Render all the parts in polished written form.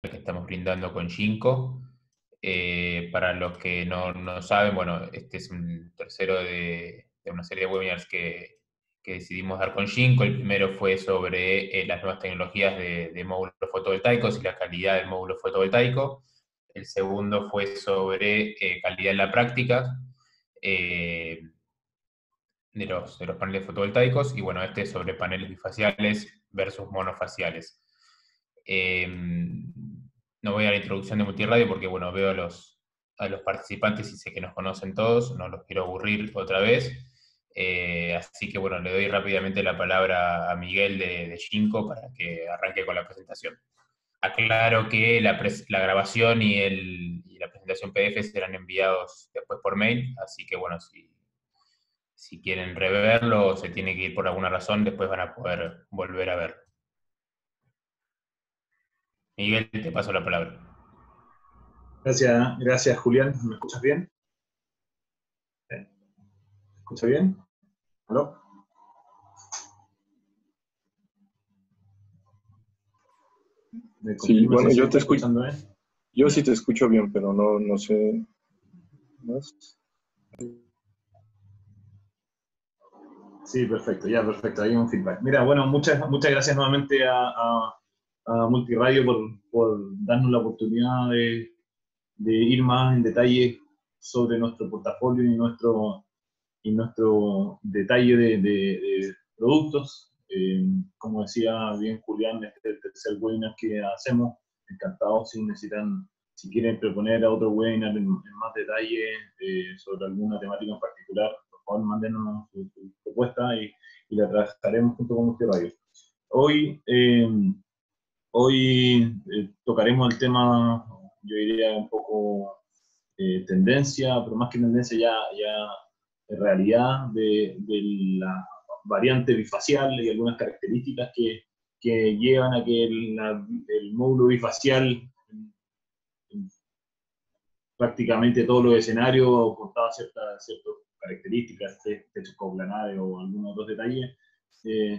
que estamos brindando con Ginkgo. Para los que no saben, bueno, este es un tercero de una serie de webinars que decidimos dar con Ginkgo. El primero fue sobre las nuevas tecnologías de módulos fotovoltaicos y la calidad del módulo fotovoltaico. El segundo fue sobre calidad en la práctica de los paneles fotovoltaicos. Y bueno, este es sobre paneles bifaciales versus monofaciales. No voy a la introducción de Multiradio porque, bueno, veo a los participantes y sé que nos conocen todos, no los quiero aburrir otra vez. Así que, bueno, le doy rápidamente la palabra a Miguel de Ginkgo para que arranque con la presentación. Aclaro que la grabación y la presentación PDF serán enviados después por mail, así que, bueno, si quieren reverlo o se tiene que ir por alguna razón, después van a poder volver a ver. Miguel, te paso la palabra. Gracias Julián. ¿Me escuchas bien? ¿Me escucha bien? ¿Aló? ¿Me Sí, confirma bueno, si se yo te está escucho, escuchando bien? yo sí Ya. te escucho bien, pero no sé más. Sí, perfecto, ya, perfecto. Hay un feedback. Mira, bueno, muchas gracias nuevamente a Multiradio por darnos la oportunidad de ir más en detalle sobre nuestro portafolio y nuestro detalle de productos. Como decía bien Julián, este es el tercer webinar que hacemos. Encantados si quieren proponer a otro webinar en más detalle sobre alguna temática en particular, por favor mándenos su propuesta y la trabajaremos junto con Multiradio. Hoy tocaremos el tema, yo diría un poco tendencia, pero más que tendencia ya en realidad de la variante bifacial y algunas características que llevan a que el módulo bifacial en prácticamente todos los escenarios contaba ciertas características, techos coplanares o algunos otros detalles,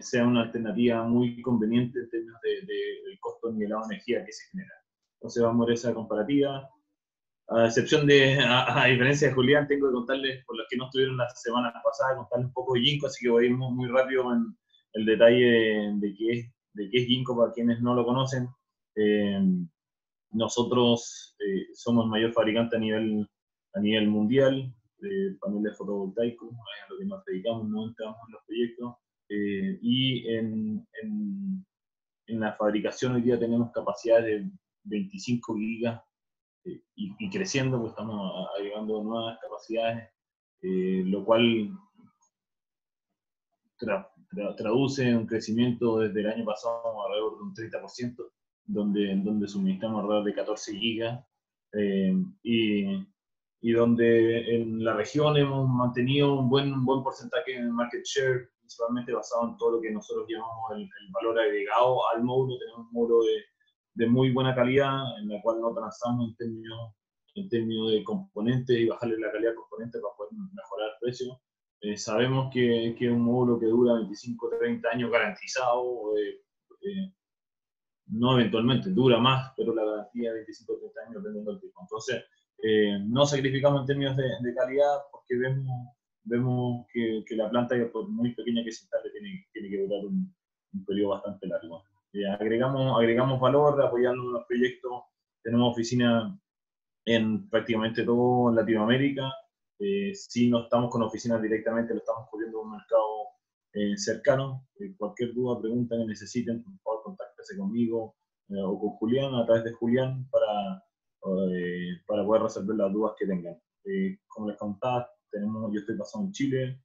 sea una alternativa muy conveniente en términos del costo nivelado de energía que se genera. Entonces vamos a ver esa comparativa. A diferencia de Julián, tengo que contarles, por los que no estuvieron la semana pasada, contarles un poco de Ginkgo, así que voy a ir muy rápido en el detalle de qué es Ginkgo para quienes no lo conocen. Eh, Nosotros somos el mayor fabricante a nivel mundial de paneles fotovoltaicos, a lo que nos dedicamos, no entramos en los proyectos. Y en la fabricación hoy día tenemos capacidades de 25 gigas y creciendo, pues estamos agregando nuevas capacidades, lo cual traduce un crecimiento desde el año pasado alrededor de un 30%, donde suministramos alrededor de 14 gigas, y donde en la región hemos mantenido un buen porcentaje de market share, principalmente basado en todo lo que nosotros llamamos el valor agregado al módulo. Tenemos un módulo de muy buena calidad, en la cual no transamos en términos de componentes y bajarle la calidad de componentes para poder mejorar el precio. Sabemos que es un módulo que dura 25 o 30 años garantizado, no eventualmente, dura más, pero la garantía de 25 o 30 años dependiendo del tipo. Entonces, no sacrificamos en términos de calidad porque vemos que la planta, por muy pequeña que se instale, tiene que durar un periodo bastante largo. Agregamos valor, apoyando los proyectos. Tenemos oficinas en prácticamente todo Latinoamérica. Si no estamos con oficinas directamente, lo estamos cubriendo un mercado cercano. Cualquier duda, pregunta que necesiten, por favor, contáctese conmigo o con Julián, a través de Julián, para poder resolver las dudas que tengan. Como les contaba, yo estoy pasando en Chile,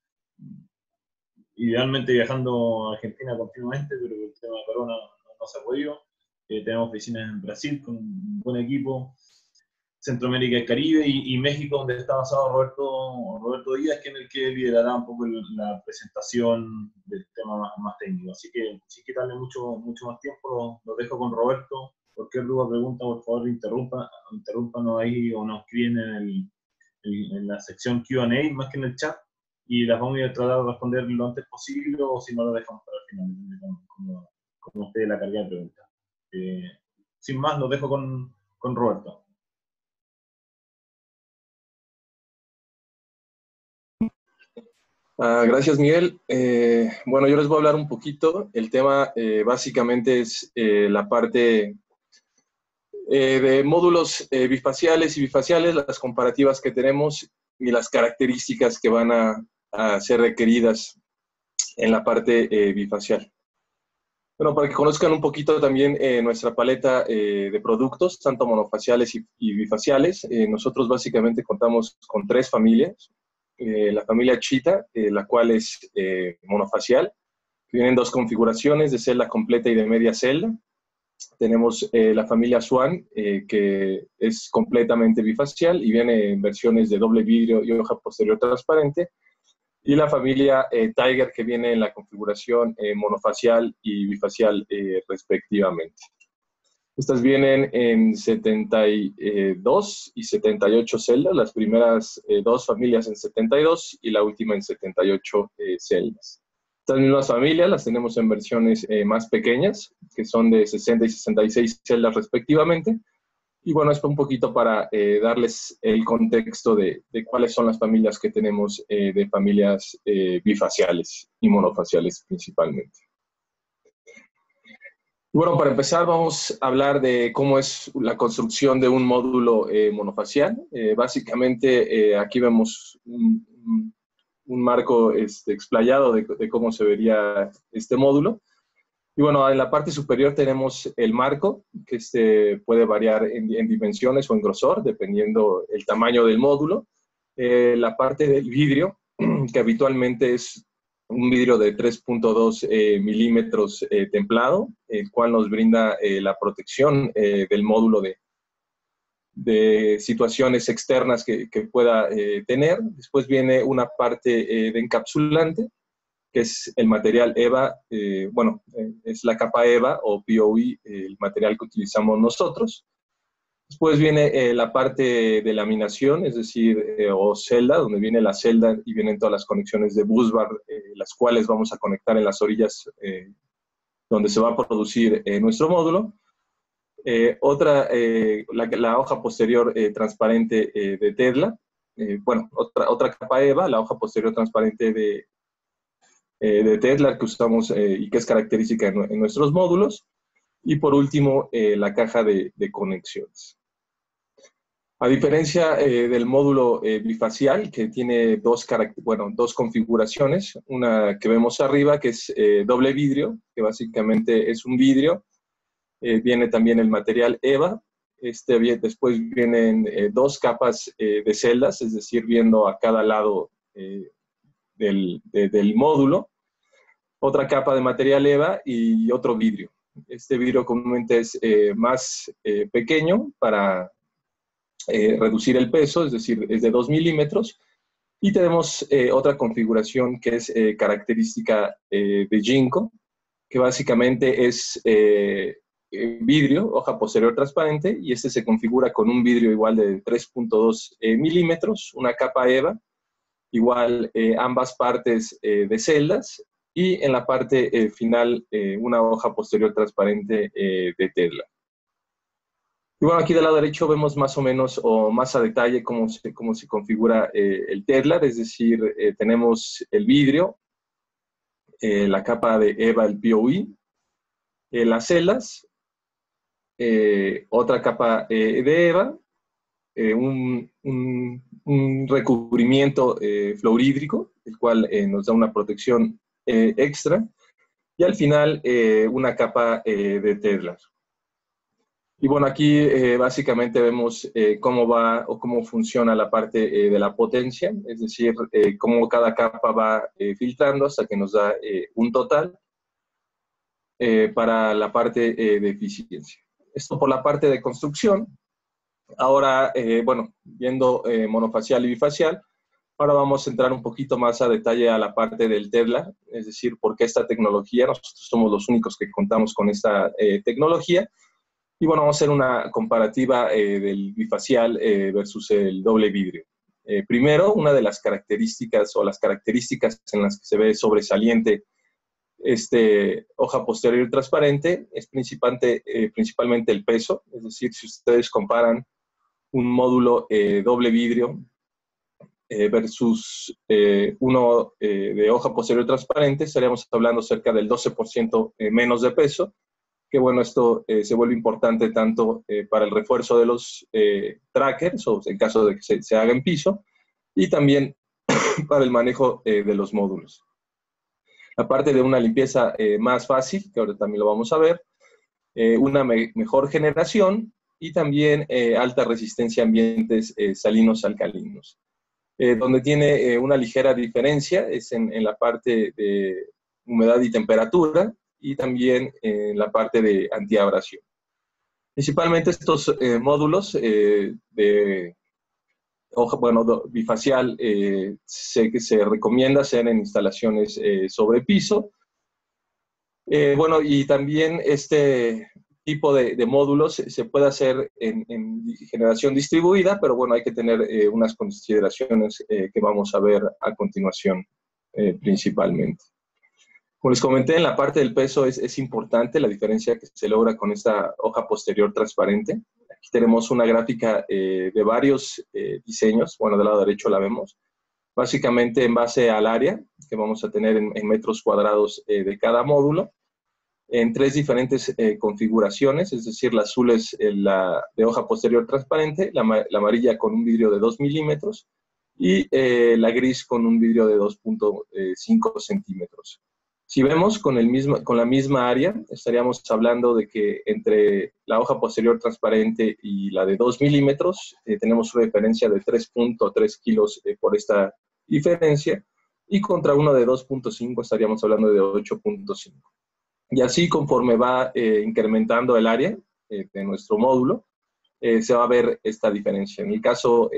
idealmente viajando a Argentina continuamente, pero el tema de corona no se ha podido. Tenemos oficinas en Brasil con un buen equipo, Centroamérica y Caribe, y México, donde está basado Roberto Díaz, que es el que liderará un poco la presentación del tema más técnico. Así que, sin quitarle mucho más tiempo, lo dejo con Roberto. Cualquier duda, pregunta, por favor, interrúmpanos ahí o nos escriben en la sección Q&A, más que en el chat, y las vamos a tratar de responder lo antes posible, o si no, lo dejamos para el final, depende como usted la carga de preguntas. sin más, lo dejo con Roberto. Gracias, Miguel. Bueno, yo les voy a hablar un poquito. El tema básicamente es la parte de módulos bifaciales y bifaciales, las comparativas que tenemos y las características que van a ser requeridas en la parte bifacial. Bueno, para que conozcan un poquito también nuestra paleta de productos, tanto monofaciales y bifaciales, nosotros básicamente contamos con 3 familias. La familia Cheetah, la cual es monofacial. Vienen 2 configuraciones de celda completa y de media celda. Tenemos la familia Swan, que es completamente bifacial y viene en versiones de doble vidrio y hoja posterior transparente. Y la familia Tiger, que viene en la configuración monofacial y bifacial respectivamente. Estas vienen en 72 y 78 celdas, las primeras 2 familias en 72 y la última en 78 celdas. Estas mismas familias las tenemos en versiones más pequeñas, que son de 60 y 66 celdas respectivamente. Y bueno, esto un poquito para darles el contexto de cuáles son las familias que tenemos de familias bifaciales y monofaciales principalmente. Bueno, para empezar vamos a hablar de cómo es la construcción de un módulo monofacial. Básicamente aquí vemos un marco explayado de cómo se vería este módulo. Y bueno, en la parte superior tenemos el marco, que puede variar en dimensiones o en grosor, dependiendo el tamaño del módulo. La parte del vidrio, que habitualmente es un vidrio de 3.2 milímetros templado, el cual nos brinda la protección del módulo de situaciones externas que pueda tener. Después viene una parte de encapsulante, que es el material EVA, es la capa EVA o POE, el material que utilizamos nosotros. Después viene la parte de laminación, es decir, o celda, donde viene la celda y vienen todas las conexiones de busbar, las cuales vamos a conectar en las orillas donde se va a producir nuestro módulo. La hoja posterior transparente de Tedlar. Otra capa EVA, la hoja posterior transparente de Tedlar que usamos y que es característica en nuestros módulos. Y por último, la caja de conexiones. A diferencia del módulo bifacial, que tiene dos configuraciones, una que vemos arriba, que es doble vidrio, que básicamente es un vidrio. Viene también el material EVA. Después vienen 2 capas de celdas, es decir, viendo a cada lado del módulo. Otra capa de material EVA y otro vidrio. Este vidrio comúnmente es más pequeño para reducir el peso, es decir, es de 2 milímetros. Y tenemos otra configuración que es característica de Jinko, que básicamente es vidrio, hoja posterior transparente, y este se configura con un vidrio igual de 3.2 milímetros, una capa EVA, igual ambas partes de celdas, y en la parte final una hoja posterior transparente de Tedlar. Y bueno, aquí del lado derecho vemos más o menos o más a detalle cómo se configura el Tedlar, es decir, tenemos el vidrio, la capa de EVA, el POE, las celdas, otra capa de EVA, un recubrimiento fluorhídrico, el cual nos da una protección extra, y al final una capa de Tedlar. Y bueno, aquí básicamente vemos cómo va o cómo funciona la parte de la potencia, es decir, cómo cada capa va filtrando hasta que nos da un total para la parte de eficiencia. Esto por la parte de construcción. Ahora, viendo monofacial y bifacial, ahora vamos a entrar un poquito más a detalle a la parte del Tedlar, es decir, por qué esta tecnología. Nosotros somos los únicos que contamos con esta tecnología. Y bueno, vamos a hacer una comparativa del bifacial versus el doble vidrio. Primero, una de las características o las características en las que se ve sobresaliente hoja posterior transparente es principalmente el peso, es decir, si ustedes comparan un módulo doble vidrio versus uno de hoja posterior transparente, estaríamos hablando cerca del 12% menos de peso, que bueno, esto se vuelve importante tanto para el refuerzo de los trackers, o en caso de que se haga en piso, y también para el manejo de los módulos. Aparte de una limpieza más fácil, que ahora también lo vamos a ver, una mejor generación y también alta resistencia a ambientes salinos alcalinos. Donde tiene una ligera diferencia es en la parte de humedad y temperatura y también en la parte de antiabrasión. Principalmente estos módulos de hoja, bifacial se recomienda hacer en instalaciones sobre piso. Y también este tipo de módulos se puede hacer en generación distribuida, pero bueno, hay que tener unas consideraciones que vamos a ver a continuación principalmente. Como les comenté, en la parte del peso es importante la diferencia que se logra con esta hoja posterior transparente. Aquí tenemos una gráfica de varios diseños. Bueno, del lado derecho la vemos. Básicamente en base al área que vamos a tener en metros cuadrados de cada módulo, en 3 diferentes configuraciones, es decir, la azul es la de hoja posterior transparente, la amarilla con un vidrio de 2 milímetros y la gris con un vidrio de 2.5 centímetros. Si vemos con la misma área, estaríamos hablando de que entre la hoja posterior transparente y la de 2 milímetros tenemos una diferencia de 3.3 kilos por esta diferencia, y contra uno de 2.5 estaríamos hablando de 8.5. Y así, conforme va incrementando el área de nuestro módulo, se va a ver esta diferencia. En el caso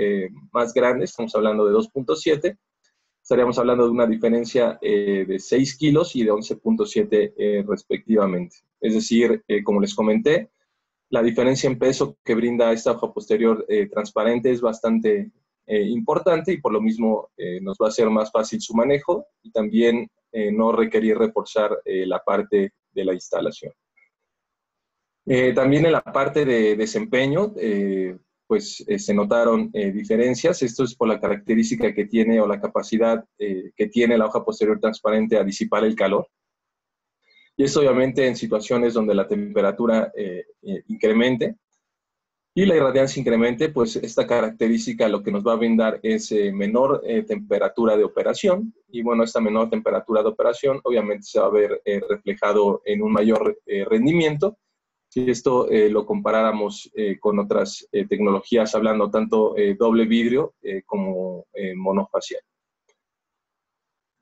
más grande, estamos hablando de 2.7, estaríamos hablando de una diferencia de 6 kilos y de 11.7 respectivamente. Es decir, como les comenté, la diferencia en peso que brinda esta hoja posterior transparente es bastante importante, y por lo mismo nos va a ser más fácil su manejo y también no requerir reforzar la parte de la instalación. También en la parte de desempeño, se notaron diferencias. Esto es por la característica que tiene o la capacidad que tiene la hoja posterior transparente a disipar el calor. Y esto obviamente en situaciones donde la temperatura incremente y la irradiancia incremente, pues esta característica lo que nos va a brindar es menor temperatura de operación. Y bueno, esta menor temperatura de operación obviamente se va a ver reflejado en un mayor rendimiento. Si esto lo comparáramos con otras tecnologías, hablando tanto doble vidrio como monofacial.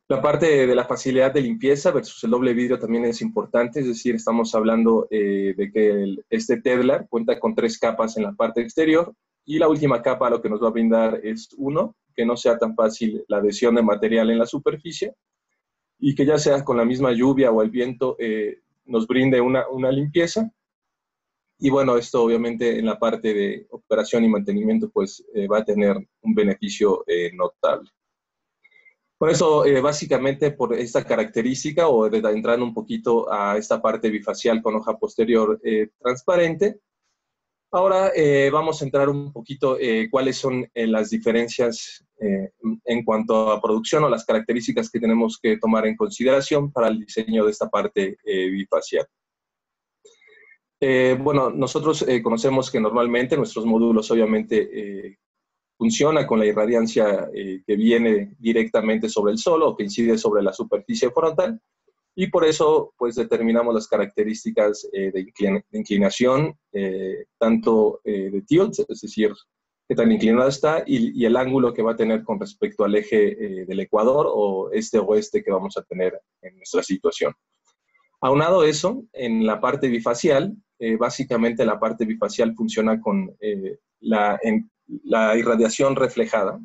La parte de la facilidad de limpieza versus el doble vidrio también es importante, es decir, estamos hablando de que este Tedlar cuenta con 3 capas en la parte exterior, y la última capa lo que nos va a brindar es que no sea tan fácil la adhesión de material en la superficie, y que ya sea con la misma lluvia o el viento nos brinde una limpieza. Y bueno, esto obviamente en la parte de operación y mantenimiento pues va a tener un beneficio notable. Por eso, básicamente por esta característica, o entrando un poquito a esta parte bifacial con hoja posterior transparente, ahora vamos a entrar un poquito cuáles son las diferencias en cuanto a producción, o las características que tenemos que tomar en consideración para el diseño de esta parte bifacial. Nosotros conocemos que normalmente nuestros módulos obviamente funciona con la irradiancia que viene directamente sobre el sol o que incide sobre la superficie frontal, y por eso pues determinamos las características de inclinación, tanto de tilt, es decir, qué tan inclinada está, y el ángulo que va a tener con respecto al eje del ecuador o este-oeste que vamos a tener en nuestra situación. Aunado a eso, en la parte bifacial, básicamente la parte bifacial funciona con la irradiación reflejada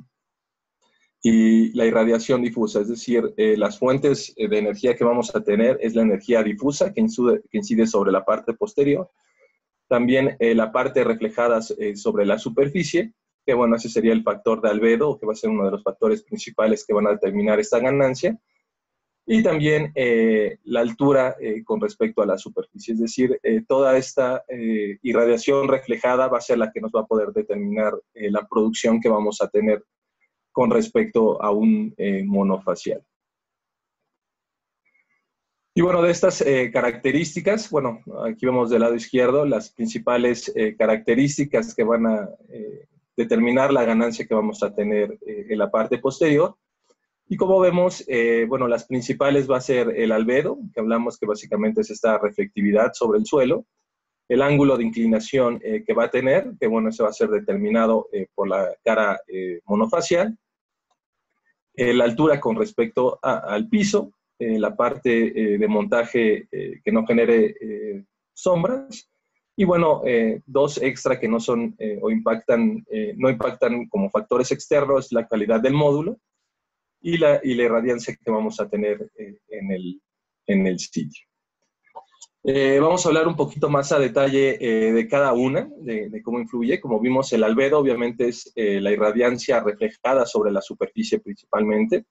y la irradiación difusa, es decir, las fuentes de energía que vamos a tener es la energía difusa que incide sobre la parte posterior, también la parte reflejada sobre la superficie, que bueno, ese sería el factor de albedo, que va a ser uno de los factores principales que van a determinar esta ganancia, y también la altura con respecto a la superficie. Es decir, toda esta irradiación reflejada va a ser la que nos va a poder determinar la producción que vamos a tener con respecto a un monofacial. Y bueno, de estas características, bueno, aquí vemos del lado izquierdo las principales características que van a determinar la ganancia que vamos a tener en la parte posterior. Y como vemos, bueno, las principales va a ser el albedo, que hablamos que básicamente es esta reflectividad sobre el suelo, el ángulo de inclinación que va a tener, que bueno, ese va a ser determinado por la cara monofacial, la altura con respecto al piso, la parte de montaje que no genere sombras, y bueno, dos extra que no son o impactan, no impactan como factores externos, la calidad del módulo y la irradiancia que vamos a tener en el sitio. Vamos a hablar un poquito más a detalle de cada una, de cómo influye. Como vimos, el albedo obviamente es la irradiancia reflejada sobre la superficie principalmente.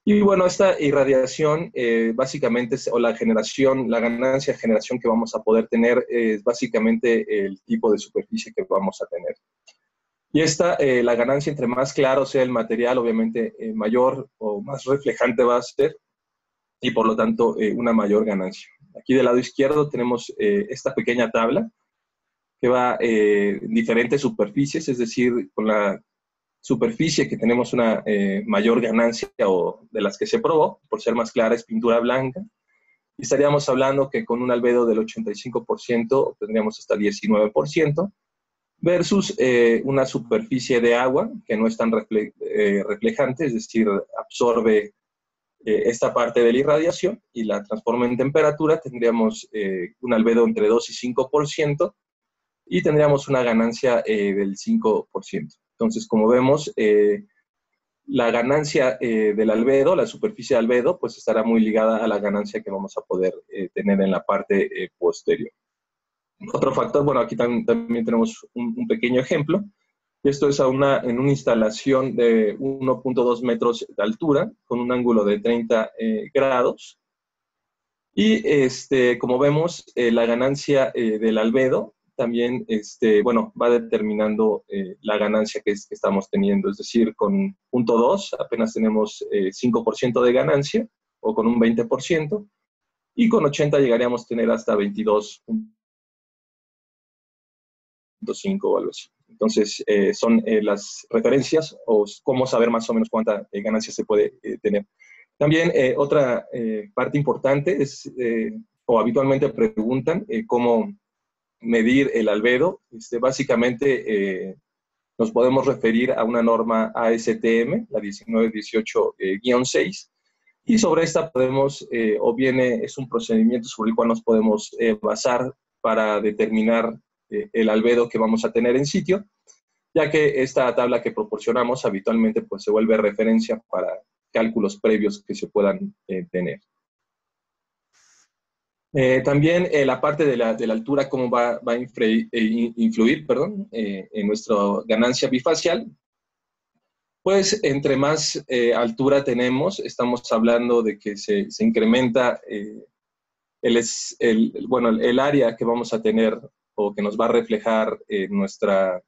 Y bueno, esta irradiación básicamente, o la generación, la ganancia de generación que vamos a poder tener es básicamente el tipo de superficie que vamos a tener. Y esta, la ganancia entre más claro sea el material, obviamente mayor o más reflejante va a ser y por lo tanto una mayor ganancia. Aquí del lado izquierdo tenemos esta pequeña tabla que va en diferentes superficies, es decir, con la superficie que tenemos una mayor ganancia o de las que se probó, por ser más clara es pintura blanca, y estaríamos hablando que con un albedo del 85% tendríamos hasta 19%, versus una superficie de agua que no es tan reflejante, es decir, absorbe esta parte de la irradiación y la transforma en temperatura, tendríamos un albedo entre 2 y 5%, y tendríamos una ganancia del 5%. Entonces, como vemos, la ganancia del albedo, la superficie de albedo, pues estará muy ligada a la ganancia que vamos a poder tener en la parte posterior. Otro factor, bueno, aquí también tenemos un pequeño ejemplo. Esto es en una instalación de 1.2 metros de altura, con un ángulo de 30 grados. Y como vemos, la ganancia del albedo también bueno, va determinando la ganancia que estamos teniendo. Es decir, con 0.2 apenas tenemos 5% de ganancia, o con un 20%, y con 80 llegaríamos a tener hasta 22.5 o algo así. Entonces, son las referencias o cómo saber más o menos cuánta ganancia se puede tener. También otra parte importante es, o habitualmente preguntan, cómo medir el albedo. Básicamente nos podemos referir a una norma ASTM, la 1918-6, y sobre esta podemos, es un procedimiento sobre el cual nos podemos basar para determinar el albedo que vamos a tener en sitio, ya que esta tabla que proporcionamos habitualmente pues, se vuelve referencia para cálculos previos que se puedan tener. También la parte de la altura, cómo va a influir en nuestra ganancia bifacial. Pues entre más altura tenemos, estamos hablando de que se incrementa el área que vamos a tener o que nos va a reflejar nuestra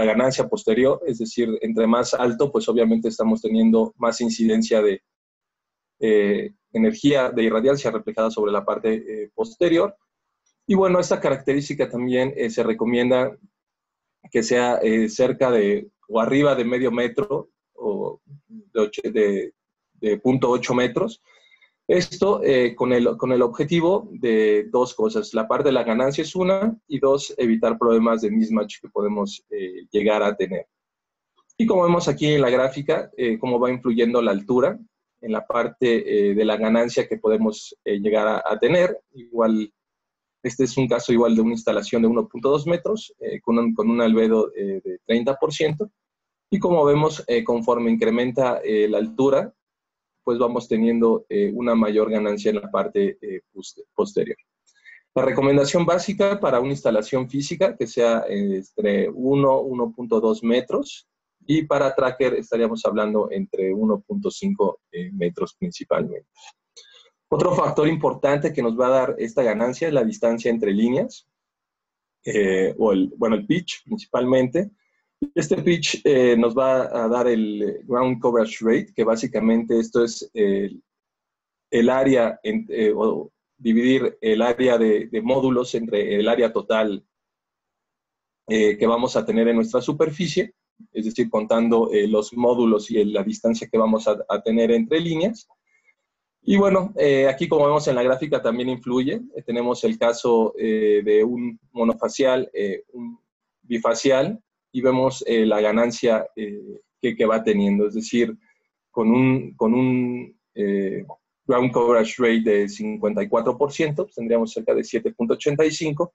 ganancia posterior. Es decir, entre más alto, pues obviamente estamos teniendo más incidencia de energía de irradiancia reflejada sobre la parte posterior. Y bueno, esta característica también se recomienda que sea cerca de o arriba de medio metro o de 0.8 metros. Esto con el objetivo de dos cosas. La parte de la ganancia es una, y dos, evitar problemas de mismatch que podemos llegar a tener. Y como vemos aquí en la gráfica, cómo va influyendo la altura en la parte de la ganancia que podemos llegar a tener. Igual, este es un caso igual de una instalación de 1.2 metros con un albedo de 30%. Y como vemos, conforme incrementa la altura, pues vamos teniendo una mayor ganancia en la parte posterior. La recomendación básica para una instalación física que sea entre 1 y 1.2 metros y para tracker estaríamos hablando entre 1.5 metros principalmente. Otro factor importante que nos va a dar esta ganancia es la distancia entre líneas, el pitch principalmente. Este pitch nos va a dar el ground coverage rate, que básicamente esto es el área, o dividir el área de módulos entre el área total que vamos a tener en nuestra superficie, es decir, contando los módulos y la distancia que vamos a tener entre líneas. Y bueno, aquí como vemos en la gráfica también influye. Tenemos el caso de un monofacial, un bifacial, y vemos la ganancia que va teniendo. Es decir, con un ground coverage rate de 54%, pues tendríamos cerca de 7.85,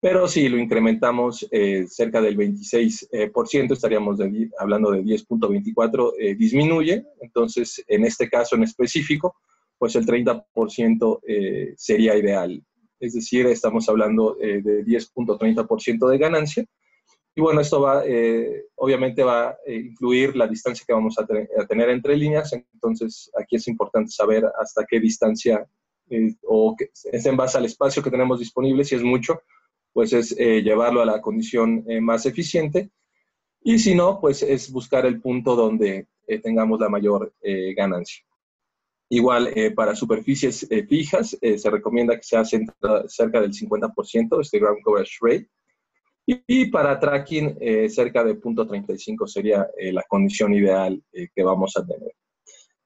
pero si lo incrementamos cerca del 26%, estaríamos hablando de 10.24, disminuye. Entonces, en este caso en específico, pues el 30% sería ideal. Es decir, estamos hablando de 10.30% de ganancia. Y bueno, esto obviamente va a influir la distancia que vamos a tener entre líneas. Entonces, aquí es importante saber hasta qué distancia, o es en base al espacio que tenemos disponible. Si es mucho, pues es llevarlo a la condición más eficiente. Y si no, pues es buscar el punto donde tengamos la mayor ganancia. Igual, para superficies fijas, se recomienda que sea cerca del 50%, este ground coverage rate. Y para tracking, cerca de 0.35 sería la condición ideal que vamos a tener.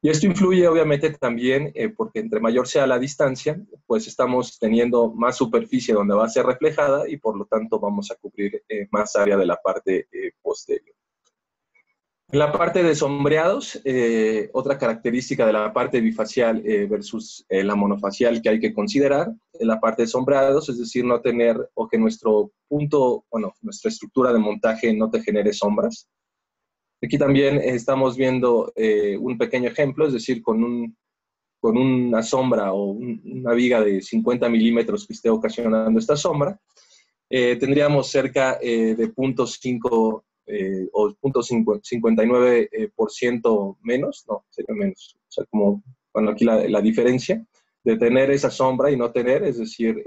Y esto influye obviamente también porque entre mayor sea la distancia, pues estamos teniendo más superficie donde va a ser reflejada y por lo tanto vamos a cubrir más área de la parte posterior. En la parte de sombreados, otra característica de la parte bifacial versus la monofacial que hay que considerar, en la parte de sombreados, es decir, no tener, o que nuestro punto, bueno, nuestra estructura de montaje no te genere sombras. Aquí también estamos viendo un pequeño ejemplo, es decir, con una sombra o una viga de 50 milímetros que esté ocasionando esta sombra, tendríamos cerca de 0.5 o 0.59% menos, no, sería menos. O sea, como, bueno, aquí la diferencia de tener esa sombra y no tener, es decir,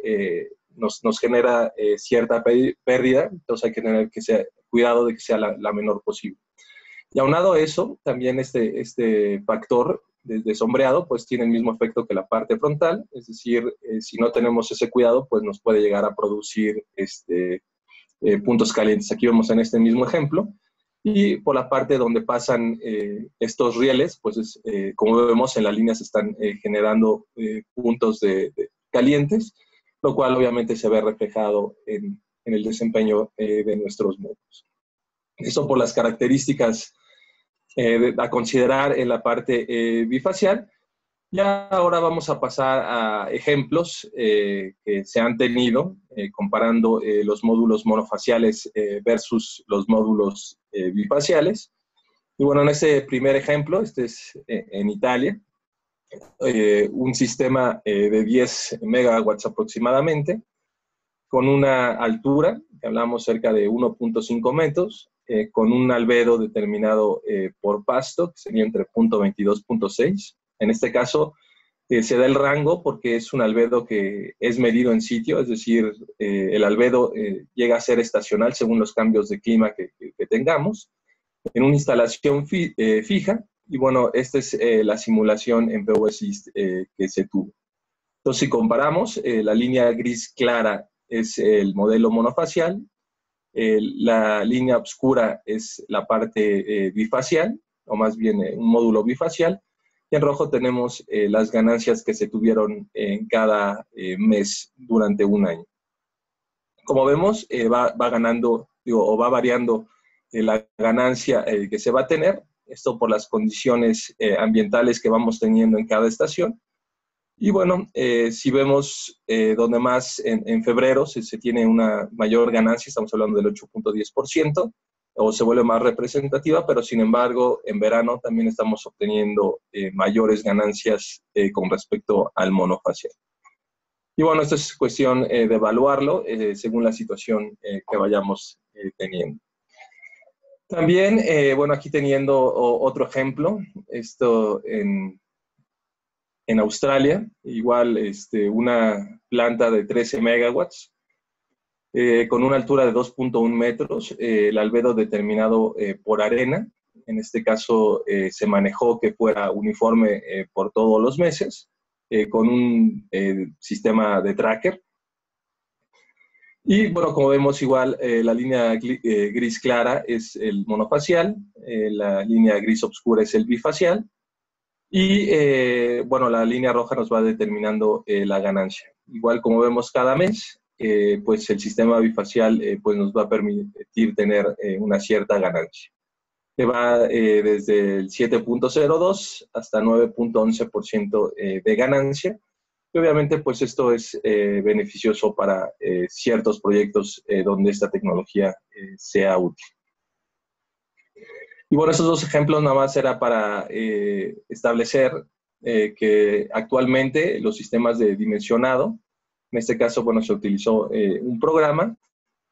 nos genera cierta pérdida, entonces hay que tener cuidado de que sea la menor posible. Y aunado a eso, también este factor de sombreado, pues tiene el mismo efecto que la parte frontal, es decir, si no tenemos ese cuidado, pues nos puede llegar a producir puntos calientes. Aquí vemos en este mismo ejemplo. Y por la parte donde pasan estos rieles, pues como vemos en la línea se están generando puntos calientes, lo cual obviamente se ve reflejado en el desempeño de nuestros módulos. Eso por las características a considerar en la parte bifacial. Ya ahora vamos a pasar a ejemplos que se han tenido comparando los módulos monofaciales versus los módulos bifaciales. Y bueno, en este primer ejemplo, este es en Italia, un sistema de 10 megawatts aproximadamente, con una altura, que hablamos cerca de 1.5 metros, con un albedo determinado por pasto, que sería entre 0.22 y 0.6. En este caso, se da el rango porque es un albedo que es medido en sitio, es decir, el albedo llega a ser estacional según los cambios de clima que tengamos, en una instalación fija, y bueno, esta es la simulación en POSIS que se tuvo. Entonces, si comparamos, la línea gris clara es el modelo monofacial, la línea oscura es la parte bifacial, o más bien un módulo bifacial, y en rojo tenemos las ganancias que se tuvieron en cada mes durante un año. Como vemos, va ganando, o va variando la ganancia que se va a tener, esto por las condiciones ambientales que vamos teniendo en cada estación. Y bueno, si vemos donde más en febrero se tiene una mayor ganancia, estamos hablando del 8.10%, o se vuelve más representativa, pero sin embargo, en verano también estamos obteniendo mayores ganancias con respecto al monofacial. Y bueno, esto es cuestión de evaluarlo según la situación que vayamos teniendo. También, bueno, aquí teniendo otro ejemplo, esto en Australia, igual una planta de 13 megawatts, con una altura de 2.1 metros, el albedo determinado por arena. En este caso se manejó que fuera uniforme por todos los meses, con un sistema de tracker. Y bueno, como vemos igual, la línea gris clara es el monofacial, la línea gris oscura es el bifacial, y bueno, la línea roja nos va determinando la ganancia. Igual como vemos cada mes, pues el sistema bifacial pues nos va a permitir tener una cierta ganancia, que va desde el 7.02 hasta 9.11% de ganancia. Y obviamente pues esto es beneficioso para ciertos proyectos donde esta tecnología sea útil. Y bueno, esos dos ejemplos nada más era para establecer que actualmente los sistemas de dimensionado, en este caso, bueno, se utilizó un programa,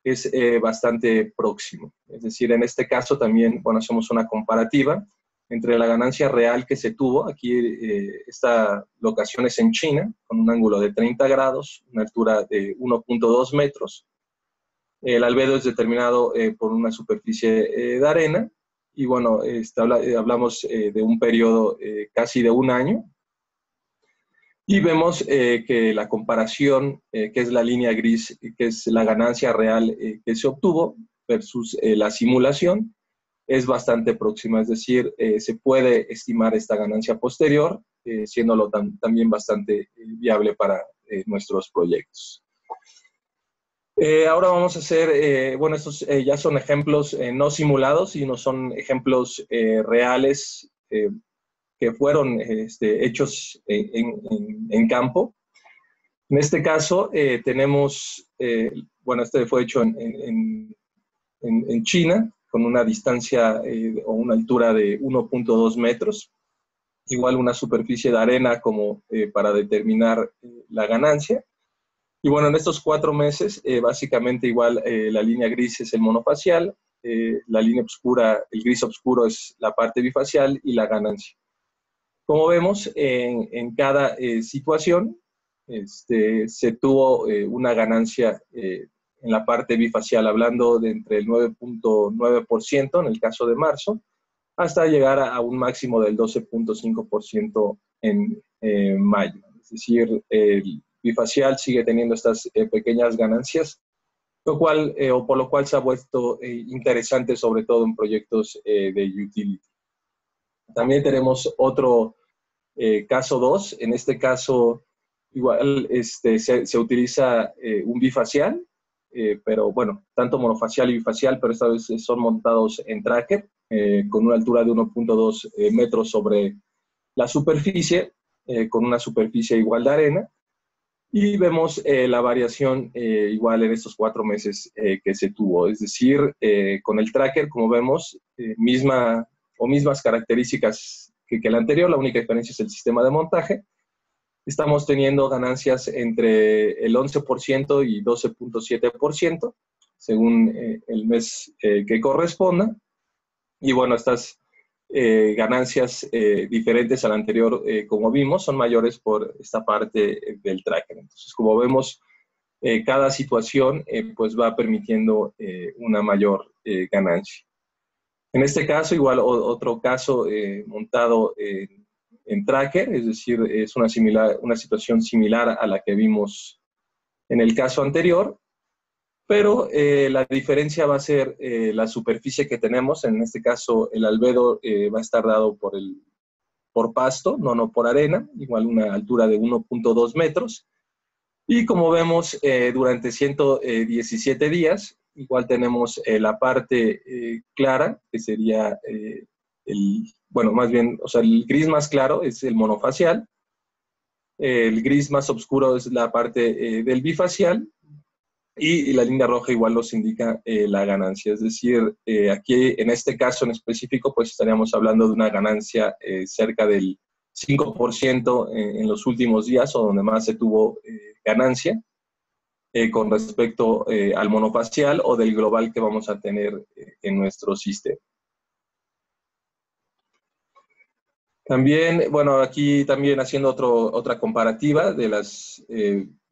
es bastante próximo. Es decir, en este caso también, bueno, hacemos una comparativa entre la ganancia real que se tuvo. Aquí esta locación es en China, con un ángulo de 30 grados, una altura de 1.2 metros. El albedo es determinado por una superficie de arena. Y bueno, hablamos de un periodo casi de un año. Y vemos que la comparación, que es la línea gris, que es la ganancia real que se obtuvo versus la simulación, es bastante próxima. Es decir, se puede estimar esta ganancia posterior, siéndolo también bastante viable para nuestros proyectos. Ahora vamos a hacer, bueno, estos ya son ejemplos no simulados, sino son ejemplos reales que fueron hechos en campo. En este caso tenemos, bueno, este fue hecho en China, con una distancia o una altura de 1.2 metros, igual una superficie de arena como para determinar la ganancia. Y bueno, en estos 4 meses, básicamente igual la línea gris es el monofacial, la línea oscura, el gris oscuro es la parte bifacial y la ganancia. Como vemos, en cada situación se tuvo una ganancia en la parte bifacial, hablando de entre el 9.9% en el caso de marzo, hasta llegar a un máximo del 12.5% en mayo. Es decir, el bifacial sigue teniendo estas pequeñas ganancias, lo cual, o por lo cual se ha vuelto interesante, sobre todo en proyectos de utility. También tenemos otro caso 2. En este caso, igual se utiliza un bifacial, pero bueno, tanto monofacial y bifacial, pero esta vez son montados en tracker, con una altura de 1.2 metros sobre la superficie, con una superficie igual de arena. Y vemos la variación igual en estos 4 meses que se tuvo. Es decir, con el tracker, como vemos, mismas características que el anterior, la única diferencia es el sistema de montaje. Estamos teniendo ganancias entre el 11% y 12.7%, según el mes que corresponda. Y bueno, estas ganancias diferentes al anterior, como vimos, son mayores por esta parte del tracker. Entonces, como vemos, cada situación pues va permitiendo una mayor ganancia. En este caso, igual otro caso montado en tracker, es decir, es una situación similar a la que vimos en el caso anterior, pero la diferencia va a ser la superficie que tenemos. En este caso, el albedo va a estar dado por pasto, no por arena, igual una altura de 1.2 metros. Y como vemos, durante 117 días, igual tenemos la parte clara, que sería bueno, más bien, o sea, el gris más claro es el monofacial, el gris más oscuro es la parte del bifacial, y la línea roja igual nos indica la ganancia. Es decir, aquí en este caso en específico, pues estaríamos hablando de una ganancia cerca del 5% en los últimos días, o donde más se tuvo ganancia. con respecto al monofacial o del global que vamos a tener en nuestro sistema. También, bueno, aquí también haciendo otra comparativa de las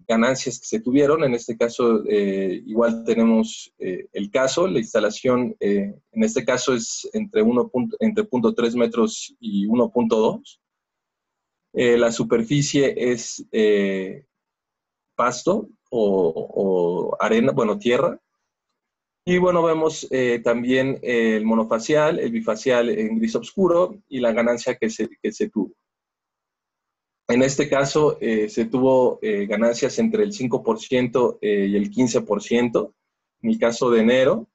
ganancias que se tuvieron. En este caso, igual tenemos el caso, la instalación, en este caso es entre 0.3 metros y 1.2. La superficie es pasto o arena, bueno, tierra. Y bueno, vemos también el monofacial, el bifacial en gris oscuro y la ganancia que se tuvo. En este caso se tuvo ganancias entre el 5% y el 15%, en el caso de enero.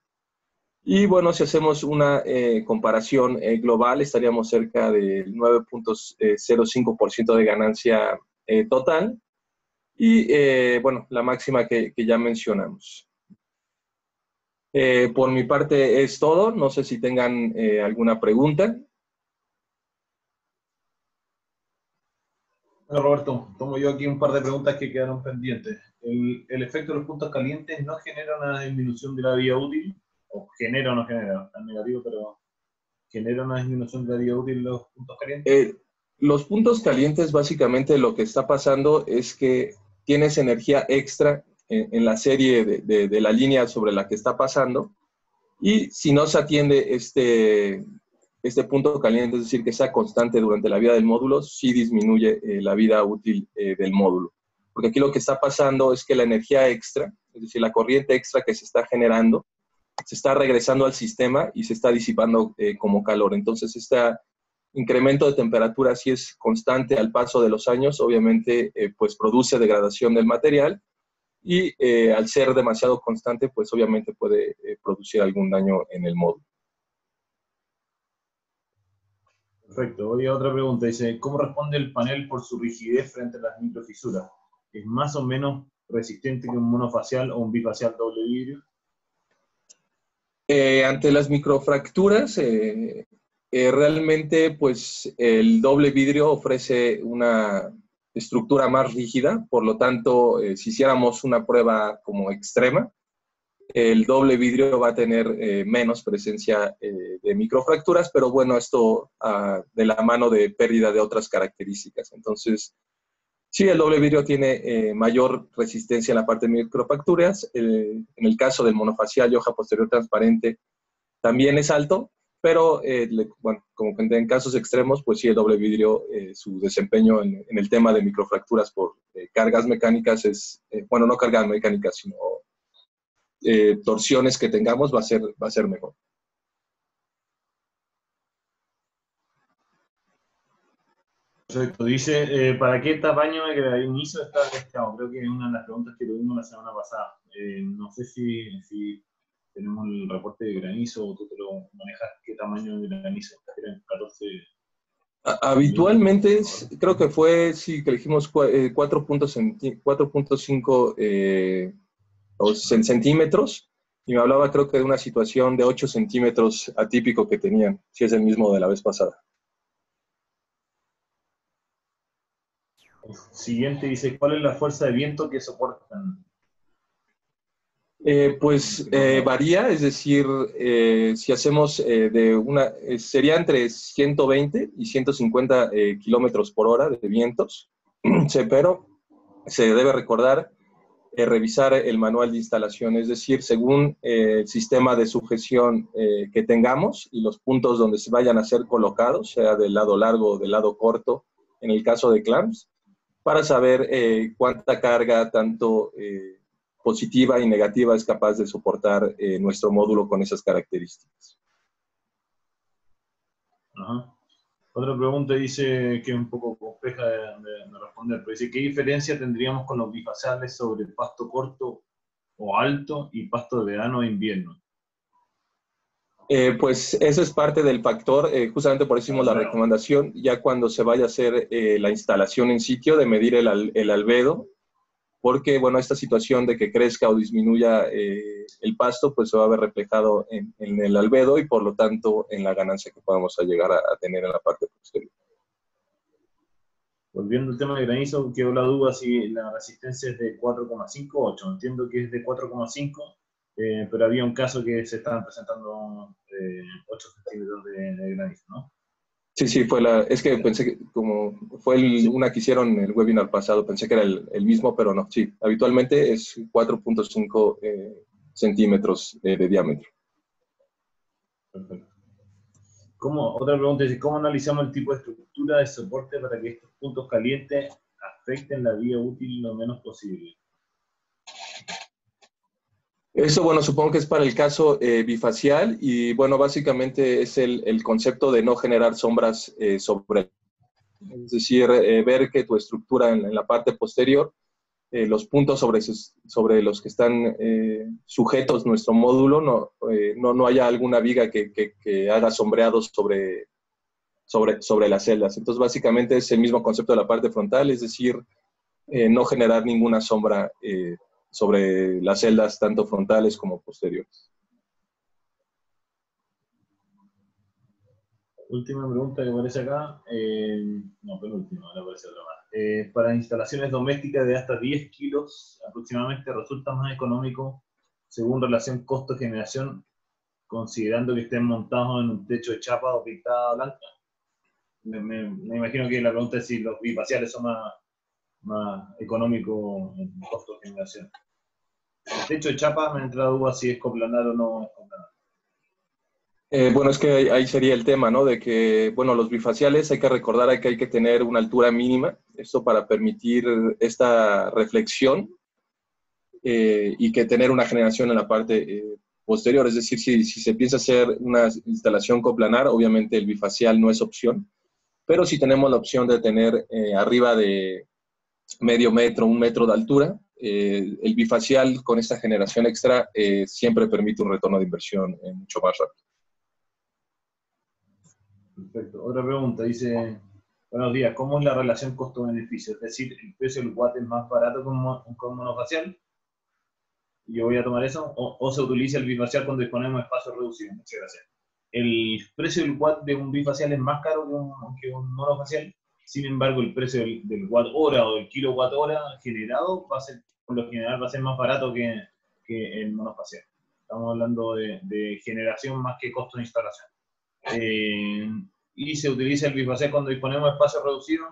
Y bueno, si hacemos una comparación global, estaríamos cerca del 9.05% de ganancia total. Y bueno, la máxima que ya mencionamos. Por mi parte es todo. No sé si tengan alguna pregunta. Bueno, Roberto, tomo yo aquí un par de preguntas que quedaron pendientes. ¿El efecto de los puntos calientes no genera una disminución de la vida útil? ¿O genera o no genera? Está negativo, pero ¿genera una disminución de la vida útil los puntos calientes? Los puntos calientes, básicamente lo que está pasando es que tienes energía extra en la serie de la línea sobre la que está pasando, y si no se atiende este punto caliente, es decir, que sea constante durante la vida del módulo, sí disminuye la vida útil del módulo. Porque aquí lo que está pasando es que la energía extra, es decir, la corriente extra que se está generando, se está regresando al sistema y se está disipando como calor. Entonces, este incremento de temperatura, si es constante al paso de los años, obviamente pues produce degradación del material, y al ser demasiado constante, pues obviamente puede producir algún daño en el módulo. Perfecto. Voy a otra pregunta. Dice, ¿cómo responde el panel por su rigidez frente a las microfisuras? ¿Es más o menos resistente que un monofacial o un bifacial doble vidrio? Ante las microfracturas, realmente pues el doble vidrio ofrece una estructura más rígida. Por lo tanto, si hiciéramos una prueba como extrema, el doble vidrio va a tener menos presencia de microfracturas, pero bueno, esto de la mano de pérdida de otras características. Entonces, sí, el doble vidrio tiene mayor resistencia en la parte de microfracturas. En el caso del monofacial y hoja posterior transparente también es alto, pero bueno, como en casos extremos, pues sí, el doble vidrio, su desempeño en el tema de microfracturas por cargas mecánicas es, bueno, no cargas mecánicas, sino torsiones que tengamos, va a ser mejor. Perfecto. Dice, ¿para qué tamaño de granizo está destinado? Creo que es una de las preguntas que tuvimos la semana pasada. No sé si tenemos el reporte de granizo o tú te lo manejas. ¿Qué tamaño de granizo? ¿Eran 14? Habitualmente, creo que fue, sí, que elegimos 4.5 centímetros, y me hablaba creo que de una situación de 8 centímetros atípico que tenían, si es el mismo de la vez pasada. Siguiente dice, ¿cuál es la fuerza de viento que soportan? Pues varía, es decir, si hacemos sería entre 120 y 150 kilómetros por hora de vientos, pero se debe recordar revisar el manual de instalación, es decir, según el sistema de sujeción que tengamos y los puntos donde se vayan a ser colocados, sea del lado largo o del lado corto, en el caso de clamps, para saber cuánta carga, tanto positiva y negativa, es capaz de soportar nuestro módulo con esas características. Ajá. Otra pregunta dice que es un poco compleja de responder, pero dice, ¿qué diferencia tendríamos con los bifaciales sobre el pasto corto o alto y pasto de verano e invierno? Pues ese es parte del factor, justamente por eso hicimos la recomendación, ya cuando se vaya a hacer la instalación en sitio, de medir el albedo, porque bueno, esta situación de que crezca o disminuya el pasto, pues se va a ver reflejado en el albedo y por lo tanto en la ganancia que podamos llegar a tener en la parte posterior. Volviendo al tema de granizo, quedó la duda si la resistencia es de 4,5 o 8. Entiendo que es de 4,5, pero había un caso que se estaban presentando 8 centímetros de granizo, ¿no? Sí, sí, es que pensé que como fue una que hicieron el webinar pasado, pensé que era el mismo, pero no, sí, habitualmente es 4.5 centímetros de diámetro. Perfecto. Otra pregunta es, ¿cómo analizamos el tipo de estructura de soporte para que estos puntos calientes afecten la vida útil lo menos posible? Eso, bueno, supongo que es para el caso bifacial y, bueno, básicamente es el concepto de no generar sombras sobre, es decir, ver que tu estructura en la parte posterior, los puntos sobre los que están sujetos nuestro módulo, no haya alguna viga que haga sombreados sobre las celdas. Entonces, básicamente es el mismo concepto de la parte frontal, es decir, no generar ninguna sombra sobre las celdas, tanto frontales como posteriores. Última pregunta que aparece acá, no, penúltima, ahora aparece otra más. Para instalaciones domésticas de hasta 10 kilos aproximadamente, ¿resulta más económico según relación costo-generación, considerando que estén montados en un techo de chapa o pintada blanca? Me imagino que la pregunta es si los bifaciales son más económicos en costo-generación. El techo de chapa me entra duda si es coplanar o no es coplanar. Bueno, es que ahí sería el tema, ¿no? De que, bueno, los bifaciales hay que recordar que hay que tener una altura mínima, esto para permitir esta reflexión y que tener una generación en la parte posterior. Es decir, si se piensa hacer una instalación coplanar, obviamente el bifacial no es opción, pero si tenemos la opción de tener arriba de medio metro, 1 metro de altura, el bifacial con esta generación extra siempre permite un retorno de inversión mucho más rápido. Perfecto. Otra pregunta, dice, buenos días, ¿cómo es la relación costo-beneficio? Es decir, ¿el precio del watt es más barato que un monofacial? Yo voy a tomar eso, o se utiliza el bifacial cuando disponemos de espacio reducido. Muchas gracias. El precio del watt de un bifacial es más caro que un monofacial, sin embargo, el precio del watt hora o del kilowatt hora generado va a ser, por lo general, va a ser más barato que el monofacial. Estamos hablando de generación más que costo de instalación. Y se utiliza el bifacial cuando disponemos de espacio reducido.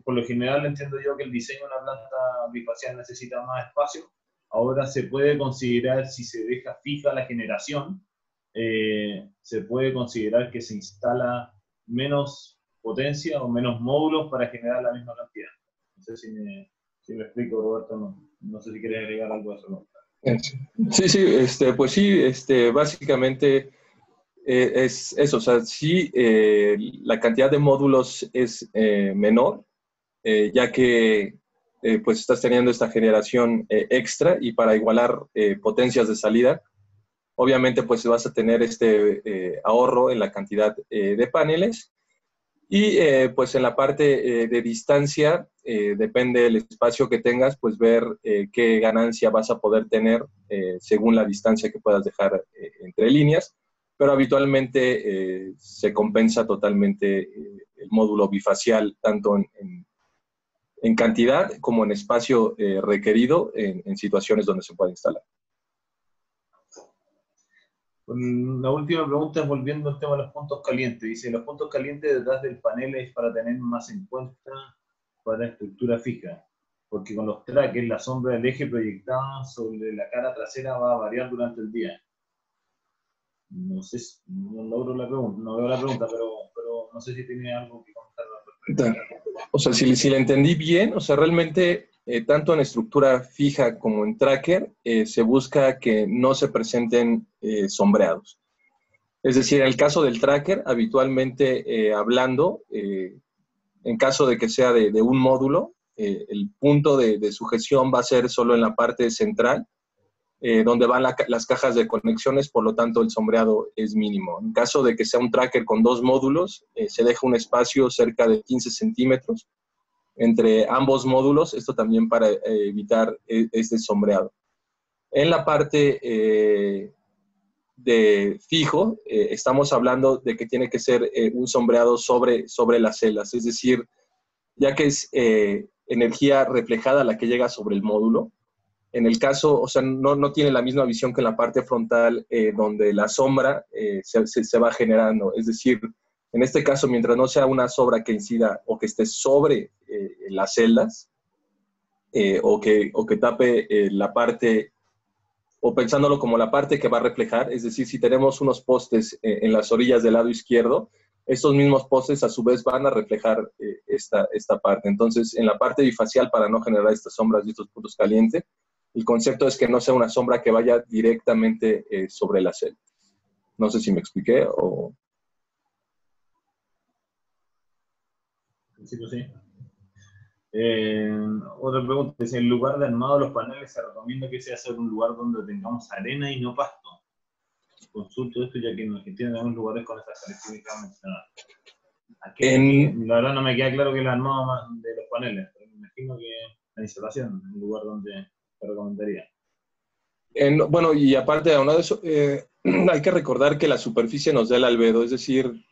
Por lo general entiendo yo que el diseño de una planta bifacial necesita más espacio. Ahora se puede considerar, si se deja fija la generación, se puede considerar que se instala menos potencia o menos módulos para generar la misma cantidad. No sé si me explico, Roberto, no sé si quieres agregar algo a eso. Sí, pues sí, básicamente es eso, o sea, sí, la cantidad de módulos es menor, ya que pues estás teniendo esta generación extra y para igualar potencias de salida, obviamente pues vas a tener este ahorro en la cantidad de paneles y pues en la parte de distancia, depende del espacio que tengas, pues ver qué ganancia vas a poder tener según la distancia que puedas dejar entre líneas, pero habitualmente se compensa totalmente el módulo bifacial, tanto en cantidad como en espacio requerido en situaciones donde se puede instalar. La última pregunta es volviendo al tema de los puntos calientes. Dice, los puntos calientes detrás del panel es para tener más en cuenta para estructura fija, porque con los trackers la sombra del eje proyectada sobre la cara trasera va a variar durante el día. No sé, no logro la pregunta, no veo la pregunta, pero no sé si tiene algo que comentar. O sea, si la entendí bien, o sea, realmente tanto en estructura fija como en tracker se busca que no se presenten sombreados. Es decir, en el caso del tracker, habitualmente hablando, en caso de que sea de un módulo, el punto de sujeción va a ser solo en la parte central, donde van las cajas de conexiones, por lo tanto el sombreado es mínimo. En caso de que sea un tracker con 2 módulos, se deja un espacio cerca de 15 centímetros entre ambos módulos, esto también para evitar este sombreado. En la parte de fijo, estamos hablando de que tiene que ser un sombreado sobre las celdas, es decir, ya que es energía reflejada la que llega sobre el módulo. En el caso, o sea, no tiene la misma visión que en la parte frontal, donde la sombra se va generando. Es decir, en este caso, mientras no sea una sombra que incida o que esté sobre las celdas, o que tape la parte, o pensándolo como la parte que va a reflejar, es decir, si tenemos unos postes en las orillas del lado izquierdo, estos mismos postes a su vez van a reflejar esta parte. Entonces, en la parte bifacial, para no generar estas sombras y estos puntos calientes, el concepto es que no sea una sombra que vaya directamente sobre la celda. No sé si me expliqué o... Sí, pues sí. Otra pregunta, si en lugar de armado de los paneles se recomienda que sea un lugar donde tengamos arena y no pasto. Consulto esto ya que en Argentina tenemos lugares con esas características mencionadas. La verdad no me queda claro que el armado de los paneles, pero me imagino que la instalación es un lugar donde se recomendaría. Bueno, y aparte de eso, hay que recordar que la superficie nos da el albedo, es decir,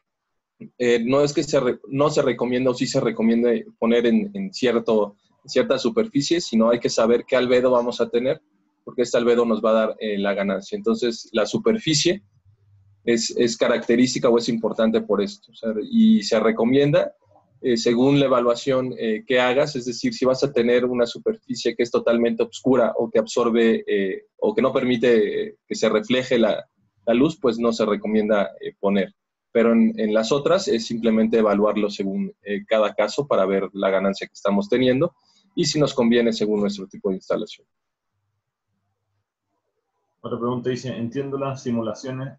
no es que no se recomienda o sí se recomienda poner en cierta superficie, sino hay que saber qué albedo vamos a tener, porque este albedo nos va a dar la ganancia. Entonces, la superficie es característica o es importante por esto. O sea, y se recomienda, según la evaluación que hagas, es decir, si vas a tener una superficie que es totalmente oscura o que absorbe o que no permite que se refleje la luz, pues no se recomienda poner. Pero en las otras es simplemente evaluarlo según cada caso para ver la ganancia que estamos teniendo y si nos conviene según nuestro tipo de instalación. Otra pregunta dice, en las simulaciones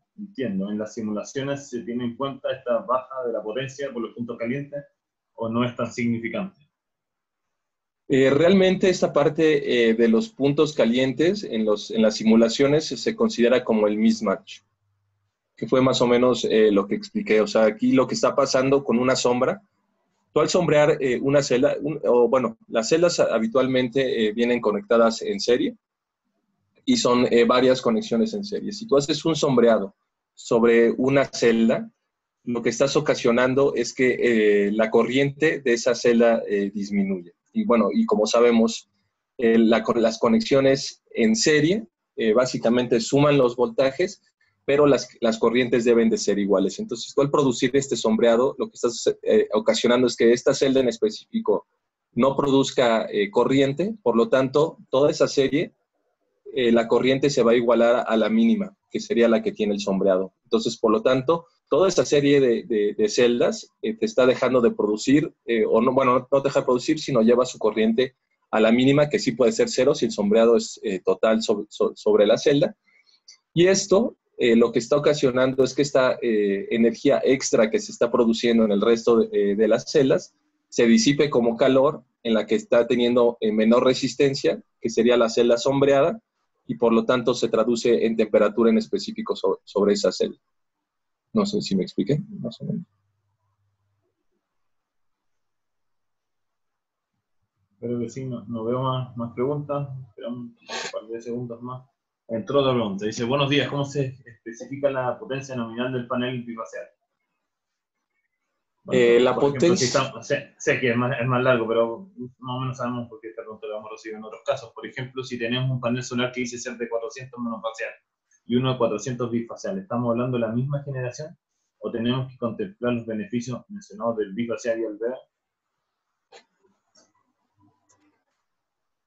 se tiene en cuenta esta baja de la potencia por los puntos calientes o no es tan significante. Realmente esta parte de los puntos calientes en las simulaciones se considera como el mismatch, que fue más o menos lo que expliqué. O sea, aquí lo que está pasando con una sombra, tú al sombrear una celda, las celdas habitualmente vienen conectadas en serie y son varias conexiones en serie. Si tú haces un sombreado sobre una celda, lo que estás ocasionando es que la corriente de esa celda disminuye. Y bueno, y como sabemos, las conexiones en serie básicamente suman los voltajes, pero las corrientes deben de ser iguales. Entonces, tú al producir este sombreado, lo que estás ocasionando es que esta celda en específico no produzca corriente, por lo tanto, toda esa serie, la corriente se va a igualar a la mínima, que sería la que tiene el sombreado. Entonces, por lo tanto, toda esa serie de celdas te está dejando de producir, no deja de producir, sino lleva su corriente a la mínima, que sí puede ser cero si el sombreado es total sobre la celda. Y esto lo que está ocasionando es que esta energía extra que se está produciendo en el resto de las celdas se disipe como calor en la que está teniendo menor resistencia, que sería la celda sombreada, y por lo tanto se traduce en temperatura en específico sobre esa celda. No sé si me expliqué, más o menos. Creo que sí, no veo más preguntas. Esperamos un par de segundos más. Entró otra pregunta. Dice, buenos días, ¿cómo se especifica la potencia nominal del panel bifacial? Bueno, la potencia... potencia... sé que es más largo, pero más o menos sabemos por qué esta pregunta la hemos recibido en otros casos. Por ejemplo, si tenemos un panel solar que dice ser de 400 monofacial y uno de 400 bifacial, ¿estamos hablando de la misma generación o tenemos que contemplar los beneficios mencionados del bifacial y albedo?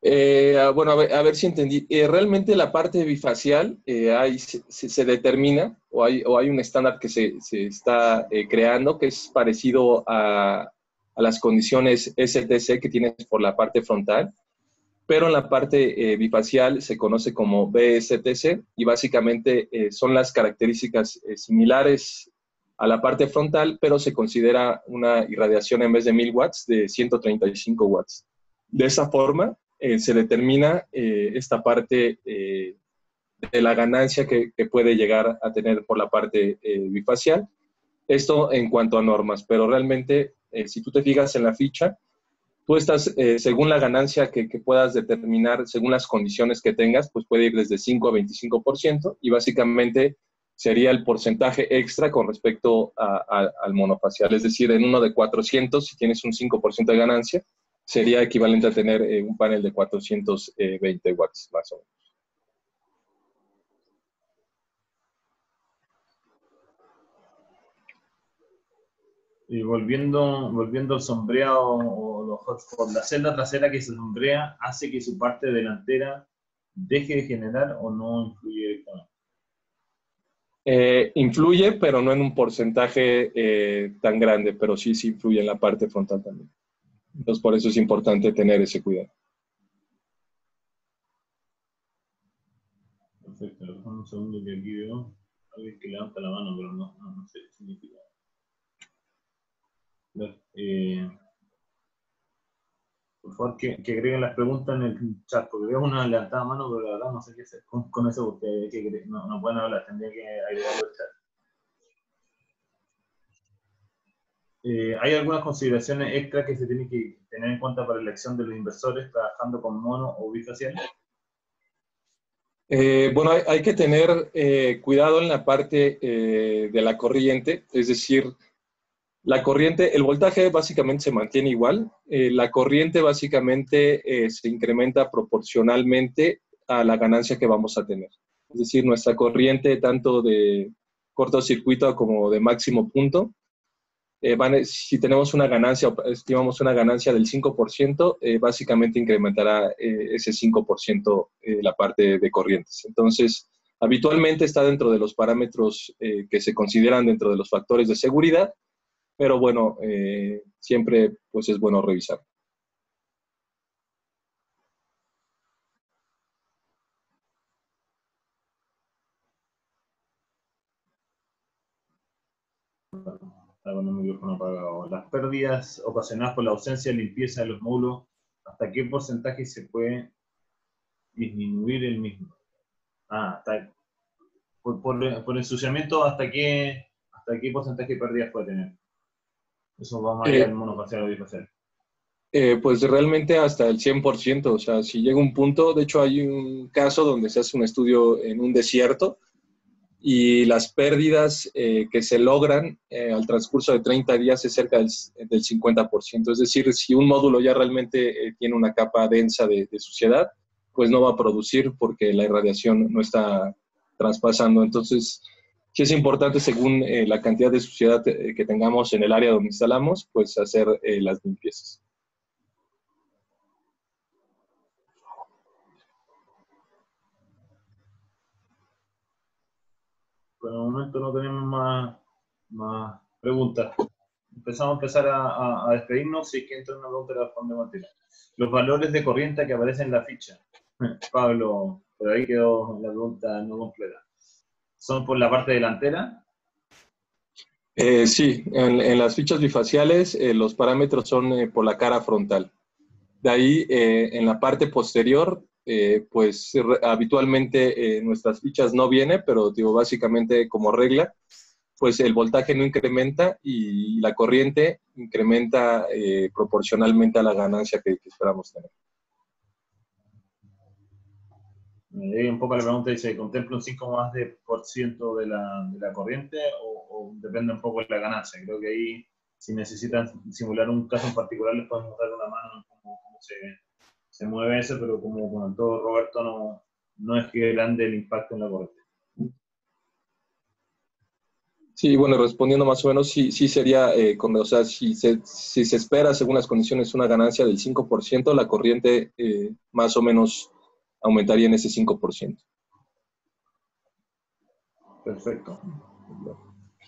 A ver si entendí. Realmente la parte bifacial se determina o hay un estándar que se está creando que es parecido a las condiciones STC que tienes por la parte frontal, pero en la parte bifacial se conoce como BSTC y básicamente son las características similares a la parte frontal, pero se considera una irradiación en vez de 1000 watts de 135 watts. De esa forma, se determina esta parte de la ganancia que puede llegar a tener por la parte bifacial. Esto en cuanto a normas, pero realmente, si tú te fijas en la ficha, tú estás, según la ganancia que puedas determinar, según las condiciones que tengas, pues puede ir desde 5 a 25% y básicamente sería el porcentaje extra con respecto al monofacial. Es decir, en uno de 400, si tienes un 5% de ganancia, sería equivalente a tener un panel de 420 watts, más o menos. Y volviendo al sombreado o los hotspots, la celda trasera que se sombrea hace que su parte delantera deje de generar o no influye directamente. Influye, pero no en un porcentaje tan grande, pero sí influye en la parte frontal también. Entonces, por eso es importante tener ese cuidado. Perfecto, un segundo que aquí veo alguien que levanta la mano, pero no sé qué significa. Por favor, que agreguen las preguntas en el chat, porque veo una levantada mano, pero la verdad no sé qué hacer con eso, porque no pueden hablar, tendría que agregarlo al chat. ¿Hay algunas consideraciones extra que se tienen que tener en cuenta para la elección de los inversores trabajando con mono o bifacial? Bueno, hay que tener cuidado en la parte de la corriente, es decir, la corriente, el voltaje básicamente se mantiene igual, la corriente básicamente se incrementa proporcionalmente a la ganancia que vamos a tener. Es decir, nuestra corriente tanto de cortocircuito como de máximo punto, si tenemos una ganancia, estimamos una ganancia del 5%, básicamente incrementará ese 5% la parte de corrientes. Entonces, habitualmente está dentro de los parámetros que se consideran dentro de los factores de seguridad, pero bueno, siempre pues es bueno revisar. Está con el micrófono apagado. Las pérdidas ocasionadas por la ausencia de limpieza de los módulos, ¿hasta qué porcentaje se puede disminuir el mismo? Por ensuciamiento, ¿hasta qué porcentaje de pérdidas puede tener? Eso va más allá del monofacial o bifacial. Pues realmente hasta el 100%, o sea, si llega un punto, de hecho hay un caso donde se hace un estudio en un desierto y las pérdidas que se logran al transcurso de 30 días es cerca del 50%. Es decir, si un módulo ya realmente tiene una capa densa de suciedad, pues no va a producir porque la irradiación no está traspasando. Entonces, sí es importante según la cantidad de suciedad que tengamos en el área donde instalamos, pues hacer las limpiezas. Por el momento no tenemos más preguntas. Empezamos a empezar a despedirnos. Si es que entra una pregunta, la respondemos al tiro. Los valores de corriente que aparecen en la ficha. Pablo, por ahí quedó la pregunta no completa. ¿Son por la parte delantera? Sí, en las fichas bifaciales los parámetros son por la cara frontal. De ahí, en la parte posterior, pues habitualmente nuestras fichas no viene, pero digo, básicamente como regla, pues el voltaje no incrementa y la corriente incrementa proporcionalmente a la ganancia que esperamos tener. Un poco la pregunta dice, ¿contempla un 5 más por ciento de la corriente o depende un poco de la ganancia? Creo que ahí, si necesitan simular un caso en particular, les podemos dar una mano en cómo se mueve eso, pero como comentó Roberto, no es que grande el impacto en la corriente. Sí, bueno, respondiendo más o menos, sí sería, o sea, si se espera, según las condiciones, una ganancia del 5%, la corriente más o menos aumentaría en ese 5%. Perfecto.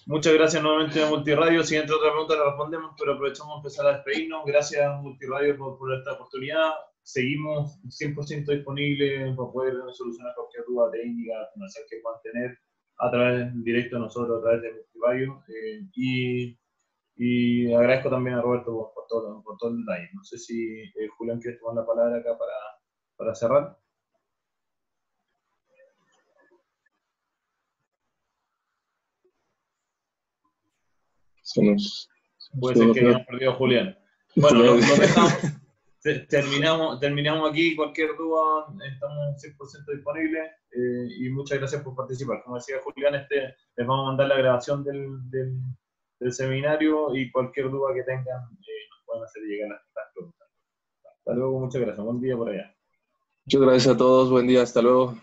Muchas gracias nuevamente a Multiradio. Si entra otra pregunta la respondemos, pero aprovechamos a empezar a despedirnos. Gracias Multiradio por esta oportunidad. Seguimos 100% disponibles para poder solucionar cualquier duda técnica, comercial que puedan tener a través directo de nosotros, a través de Multiradio. Y agradezco también a Roberto por todo el detalle. No sé si Julián quiere tomar la palabra acá para cerrar. Puede ser que hayamos perdido a Julián. Bueno, lo dejamos. terminamos aquí. Cualquier duda, estamos 100% disponibles, y muchas gracias por participar. Como decía Julián, les vamos a mandar la grabación del seminario, y cualquier duda que tengan, nos pueden hacer llegar las preguntas. Hasta luego, muchas gracias. Buen día por allá. Muchas gracias a todos, buen día, hasta luego.